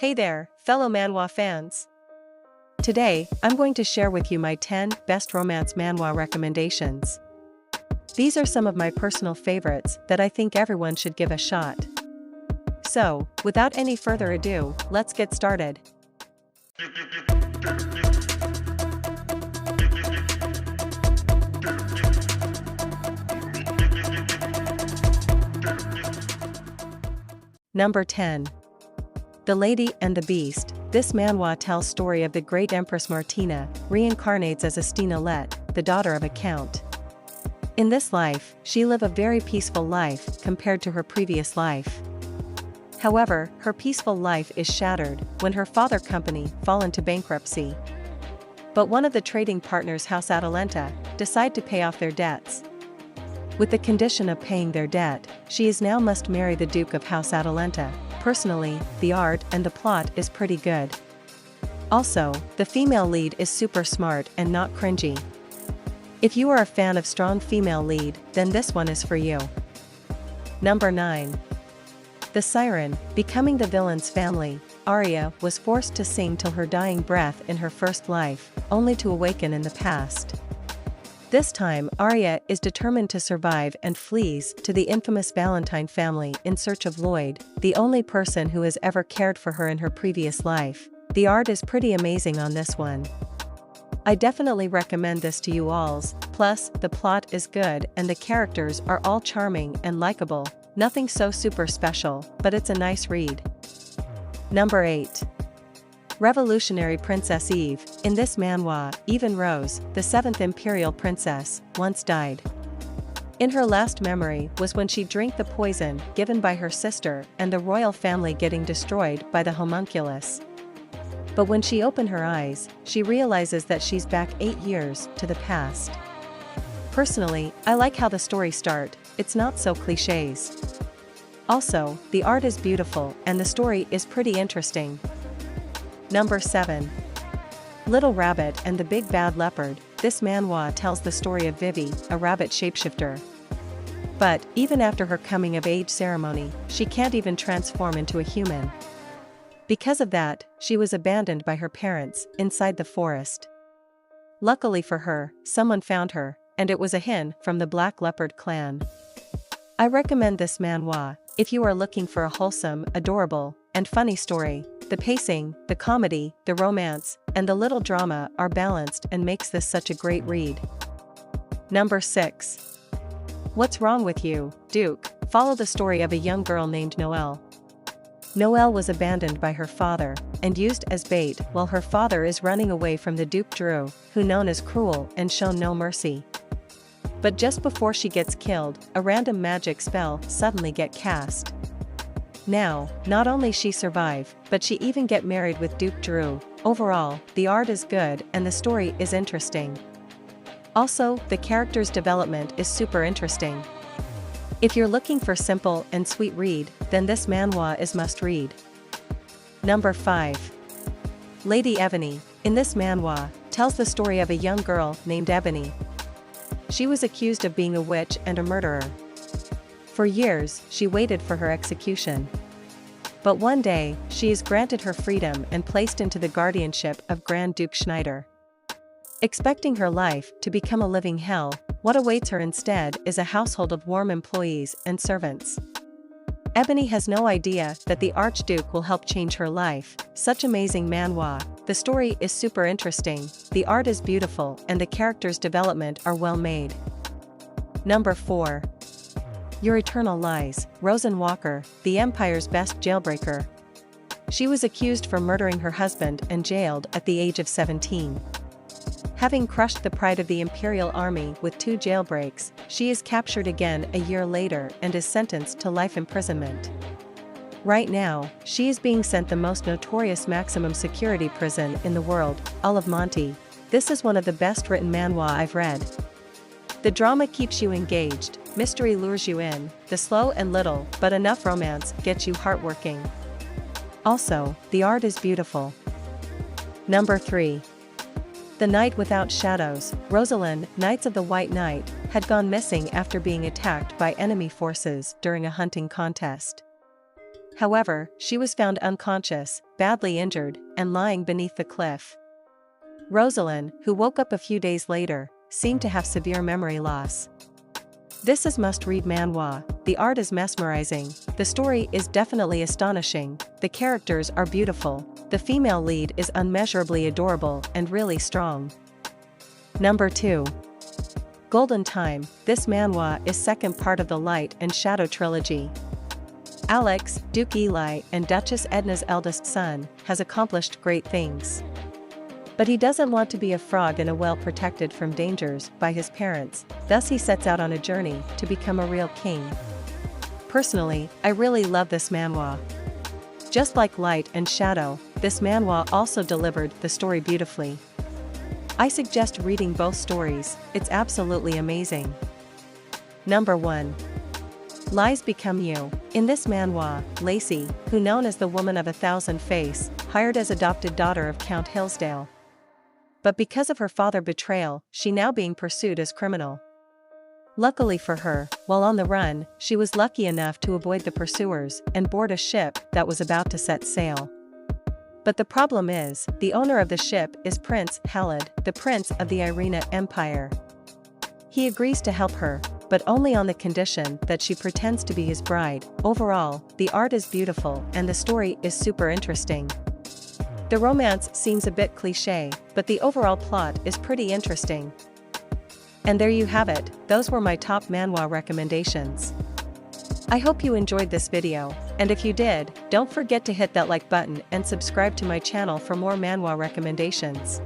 Hey there, fellow manhwa fans! Today, I'm going to share with you my 10 best romance manhwa recommendations. These are some of my personal favorites that I think everyone should give a shot. So, without any further ado, let's get started. Number 10. The Lady and the Beast. This manhwa tells story of the great Empress Martina, reincarnates as Let, the daughter of a count. In this life, she lived a very peaceful life compared to her previous life. However, her peaceful life is shattered when her father company fall into bankruptcy. But one of the trading partners, House Atalanta, decide to pay off their debts. With the condition of paying their debt, she is now must marry the Duke of House Atalanta. Personally, the art and the plot is pretty good. Also, the female lead is super smart and not cringy. If you are a fan of strong female lead, then this one is for you. Number 9. The Siren. Becoming the villain's family, Arya was forced to sing till her dying breath in her first life, only to awaken in the past. This time, Arya is determined to survive and flees to the infamous Valentine family in search of Lloyd, the only person who has ever cared for her in her previous life. The art is pretty amazing on this one. I definitely recommend this to you alls, plus, the plot is good and the characters are all charming and likable, nothing so super special, but it's a nice read. Number 8. Revolutionary Princess Eve. In this manhwa, Eve Rose, the 7th imperial princess, once died. In her last memory was when she drank the poison given by her sister and the royal family getting destroyed by the homunculus. But when she opened her eyes, she realizes that she's back 8 years to the past. Personally, I like how the story starts, it's not so cliches. Also, the art is beautiful and the story is pretty interesting. Number 7. Little Rabbit and the Big Bad Leopard. This manhwa tells the story of Vivi, a rabbit shapeshifter. But, even after her coming-of-age ceremony, she can't even transform into a human. Because of that, she was abandoned by her parents, inside the forest. Luckily for her, someone found her, and it was a hin from the Black Leopard clan. I recommend this manhwa if you are looking for a wholesome, adorable, and funny story. The pacing, the comedy, the romance, and the little drama are balanced and makes this such a great read. Number 6. What's Wrong with You, Duke? Follow the story of a young girl named Noelle. Noelle was abandoned by her father and used as bait while her father is running away from the Duke Drew, who known as cruel and shown no mercy. But just before she gets killed, a random magic spell suddenly get cast. Now, not only she survive, but she even get married with Duke Drew. Overall, the art is good and the story is interesting. Also, the character's development is super interesting. If you're looking for simple and sweet read, then this manhwa is must read. Number 5. Lady Ebony. In this manhwa, tells the story of a young girl named Ebony. She was accused of being a witch and a murderer. For years, she waited for her execution. But one day, she is granted her freedom and placed into the guardianship of Grand Duke Schneider. Expecting her life to become a living hell, what awaits her instead is a household of warm employees and servants. Ebony has no idea that the Archduke will help change her life. Such amazing manhwa. The story is super interesting, the art is beautiful, and the characters' development are well made. Number 4. Your Eternal Lies. Rosen Walker, the Empire's best jailbreaker. She was accused for murdering her husband and jailed at the age of 17. Having crushed the pride of the Imperial Army with 2 jailbreaks, she is captured again a year later and is sentenced to life imprisonment. Right now, she is being sent the most notorious maximum security prison in the world, All of Monty. This is one of the best written manhwa I've read. The drama keeps you engaged, mystery lures you in, the slow and little but enough romance gets you heartworking. Also, the art is beautiful. Number 3. The Night Without Shadows. Rosalind, Knights of the White Knight, had gone missing after being attacked by enemy forces during a hunting contest. However, she was found unconscious, badly injured, and lying beneath the cliff. Rosalind, who woke up a few days later, seemed to have severe memory loss. This is must-read manhwa. The art is mesmerizing, the story is definitely astonishing, the characters are beautiful, the female lead is unmeasurably adorable and really strong. Number 2. Golden Time. This manhwa is second part of the Light and Shadow trilogy. Alex, Duke Eli, and Duchess Edna's eldest son, has accomplished great things. But he doesn't want to be a frog in a well protected from dangers by his parents, thus he sets out on a journey to become a real king. Personally, I really love this manhwa. Just like Light and Shadow, this manhwa also delivered the story beautifully. I suggest reading both stories, it's absolutely amazing. Number 1. Lies Become You. In this manhwa, Lacey, who known as the Woman of 1,000 Face, hired as adopted daughter of Count Hillsdale. But because of her father betrayal, she now being pursued as criminal. Luckily for her, while on the run, she was lucky enough to avoid the pursuers and board a ship that was about to set sail. But the problem is, the owner of the ship is Prince Halid, the prince of the Irina Empire. He agrees to help her, but only on the condition that she pretends to be his bride. Overall, the art is beautiful and the story is super interesting. The romance seems a bit cliché, but the overall plot is pretty interesting. And there you have it, those were my top manhwa recommendations. I hope you enjoyed this video, and if you did, don't forget to hit that like button and subscribe to my channel for more manhwa recommendations.